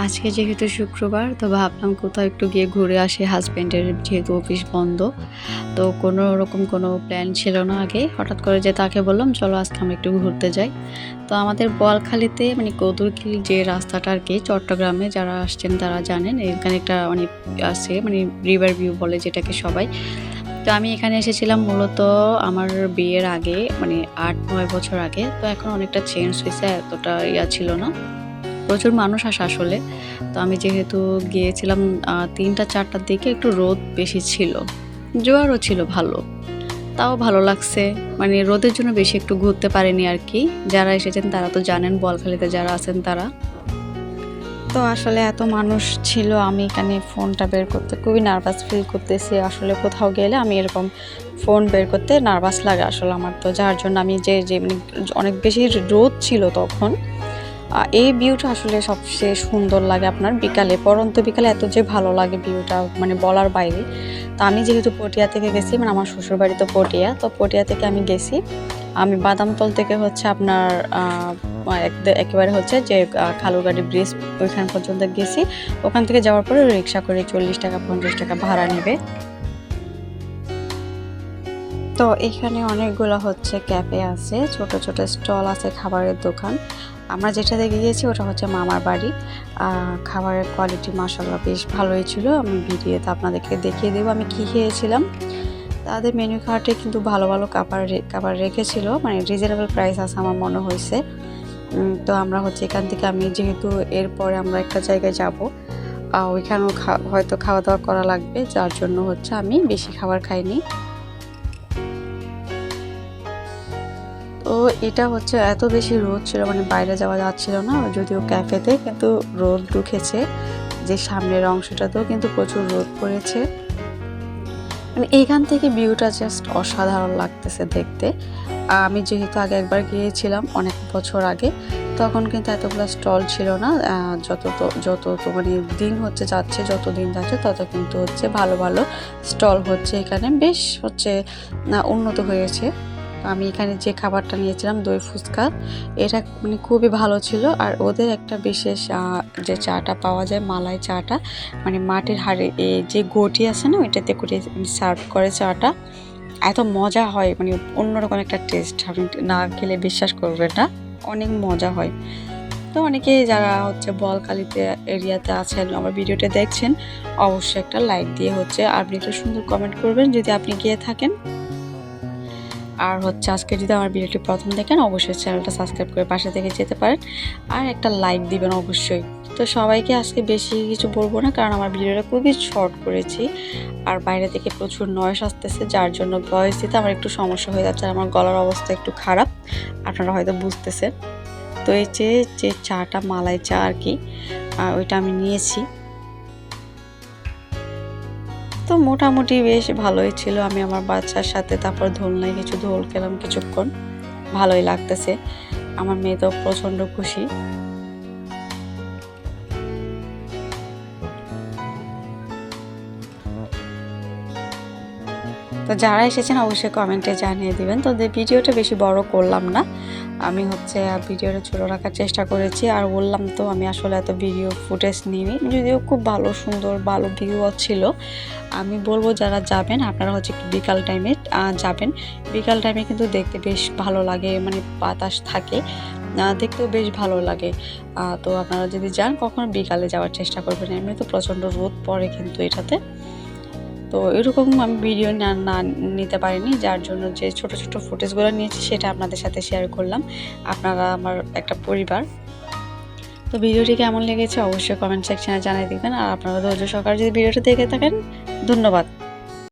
আজকে যেহেতু শুক্রবার তো ভাবলাম কোথাও একটু গিয়ে ঘুরে আসি, হাজব্যান্ডের যেহেতু অফিস বন্ধ। তো কোনো রকম কোনো প্ল্যান ছিল না আগে, হঠাৎ করে যে তাকে বললাম চলো আজকে আমরা একটু ঘুরতে যাই। তো আমাদের বোয়ালখালীতে মানে কদুরকিল যে রাস্তাটা আর কি, চট্টগ্রামে যারা আসছেন তারা জানেন এখানে একটা মানে আছে মানে রিভার ভিউ বলে যেটাকে সবাই। তো আমি এখানে এসেছিলাম মূলত আমার বিয়ের আগে, মানে ৮-৯ বছর আগে। তো এখন অনেকটা চেঞ্জ হয়েছে, এতটা ছিল না, প্রচুর মানুষ আসে আসলে। তো আমি যেহেতু গিয়েছিলাম ৩টা-৪টার দিকে, একটু রোদ বেশি ছিল, জোয়ারও ছিল ভালো, তাও ভালো লাগছে। মানে রোদের জন্য বেশি একটু ঘুরতে পারিনি আর কি। যারা এসেছেন তারা তো জানেন, বোয়ালখালীতে যারা আছেন তারা। তো আসলে এত মানুষ ছিল, আমি এখানে ফোনটা বের করতে খুবই নার্ভাস ফিল করতেছি। আসলে কোথাও গেলে আমি এরকম ফোন বের করতে নার্ভাস লাগে আসলে আমার। তো যার জন্য আমি যে মানে অনেক বেশি রোদ ছিল তখন। এই ভিউটা আসলে সবচেয়ে সুন্দর লাগে আপনার বিকালে, পরন্ত বিকালে এত যে ভালো লাগে ভিউটা মানে বলার বাইরে। তো আমি যেহেতু পটিয়া থেকে গেছি, মানে আমার শ্বশুরবাড়ি তো পটিয়া, তো পটিয়া থেকে আমি গেছি। আমি বাদামতল থেকে হচ্ছে আপনার একেবারে হচ্ছে যে খালুগাড়ি ব্রিজ ওইখান পর্যন্ত গেছি। ওখান থেকে যাওয়ার পরে রিক্সা করে 40 টাকা 50 টাকা ভাড়া নেবে। তো এখানে অনেকগুলো হচ্ছে ক্যাফে আছে, ছোট ছোট স্টল আছে, খাবারের দোকান। আমরা যেটাতে গিয়েছি ওটা হচ্ছে মামার বাড়ি। খাবারের কোয়ালিটি মাশাআল্লাহ বেশ ভালোই ছিল। আমি ভিডিওতে আপনাদেরকে দেখিয়ে দেবো আমি কী খেয়েছিলাম। তাদের মেনু কার্ডে কিন্তু ভালো ভালো খাবার রেখেছিল, মানে রিজনেবল প্রাইস আছে আমার মনে হয়েছে। তো আমরা হচ্ছে এখান থেকে, আমি যেহেতু এরপরে আমরা একটা জায়গায় যাব, ওইখানেও হয়তো খাওয়া দাওয়া করা লাগবে, যার জন্য হচ্ছে আমি বেশি খাবার খাইনি। তো এটা হচ্ছে এত বেশি রোদ ছিল, মানে বাইরে যাওয়া যাচ্ছিল না, যদিও ক্যাফেতে কিন্তু রোদ ঢুকেছে। যে সামনের অংশটাতেও কিন্তু প্রচুর রোদ পড়েছে। মানে এইখান থেকে ভিউটা জাস্ট অসাধারণ লাগতেছে দেখতে। আমি যেহেতু আগে একবার গিয়েছিলাম অনেক বছর আগে, তখন কিন্তু এতগুলো স্টল ছিল না। যত মানে দিন হচ্ছে যাচ্ছে, যত দিন যাচ্ছে তত কিন্তু হচ্ছে ভালো ভালো স্টল হচ্ছে, এখানে বেশ হচ্ছে উন্নত হয়েছে। আমি এখানে যে খাবারটা নিয়েছিলাম দই ফুচকা, এটা মানে খুবই ভালো ছিল। আর ওদের একটা বিশেষ যে চাটা পাওয়া যায়, মালাই চাটা, মানে মাটির হাঁড়ি যে ঘটি আছে না, ওইটাতে করে সার্ভ করে চাটা, এত মজা হয়, মানে অন্যরকম একটা টেস্ট, আপনি না খেলে বিশ্বাস করবেন না, অনেক মজা হয়। তো অনেকে যারা হচ্ছে বোয়ালখালীতে এরিয়াতে আছেন, আমার ভিডিওটা দেখছেন, অবশ্যই একটা লাইক দিয়ে হচ্ছে আপনি একটা সুন্দর কমেন্ট করবেন যদি আপনি গিয়ে থাকেন। আর হচ্ছে আজকে যদি আমার ভিডিওটি প্রথম দেখেন, অবশ্যই চ্যানেলটা সাবস্ক্রাইব করে পাশে থেকে যেতে পারেন, আর একটা লাইক দিবেন অবশ্যই। তো সবাইকে আজকে বেশি কিছু বলবো না, কারণ আমার ভিডিওটা খুবই শর্ট করেছি, আর বাইরে থেকে প্রচুর নয়েজ আসতেছে, যার জন্য ভয়েস দিতে আমার একটু সমস্যা হয়ে যাচ্ছে, আমার গলার অবস্থা একটু খারাপ, আপনারা হয়তো বুঝতেছেন। তো এই যে চাটা, মালাই চা আর কি, ওইটা আমি নিয়েছি। তো মোটামুটি বেশ ভালোই ছিল। আমি আমার বাচ্চার সাথে তারপর দোলনায় কিছু দোল খেলাম কিছুক্ষণ, ভালোই লাগতেছে। আমার মেয়ে তো প্রচণ্ড খুশি। তো যারা এসেছেন অবশ্যই কমেন্টে জানিয়ে দিবেন। তো ভিডিওটা বেশি বড় করলাম না, আমি হচ্ছে ভিডিওটা ছোটো রাখার চেষ্টা করেছি। আর বললাম তো আমি আসলে এত ভিডিও ফুটেজ নিইনি, যদিও খুব ভালো সুন্দর ভালো ভিউ ছিল। আমি বলবো যারা যাবেন আপনারা হচ্ছে একটু বিকাল টাইমে যাবেন। বিকাল টাইমে কিন্তু দেখতে বেশ ভালো লাগে, মানে বাতাস থাকে, দেখতেও বেশ ভালো লাগে। তো আপনারা যদি যান কখনো বিকালে যাওয়ার চেষ্টা করবেন, এমনি তো প্রচণ্ড রোদ পড়ে কিন্তু এটাতে। তো এরকম আমি ভিডিও না নিতে পারিনি, যার জন্য যে ছোট ছোট ফুটেজগুলো নিয়েছি সেটা আপনাদের সাথে শেয়ার করলাম। আপনারা আমার একটা পরিবার। তো ভিডিওটি কেমন লেগেছে অবশ্যই কমেন্ট সেকশনে জানিয়ে দিবেন। আর আপনারা ধৈর্য সহকারে যদি ভিডিওটা দেখে থাকেন, ধন্যবাদ।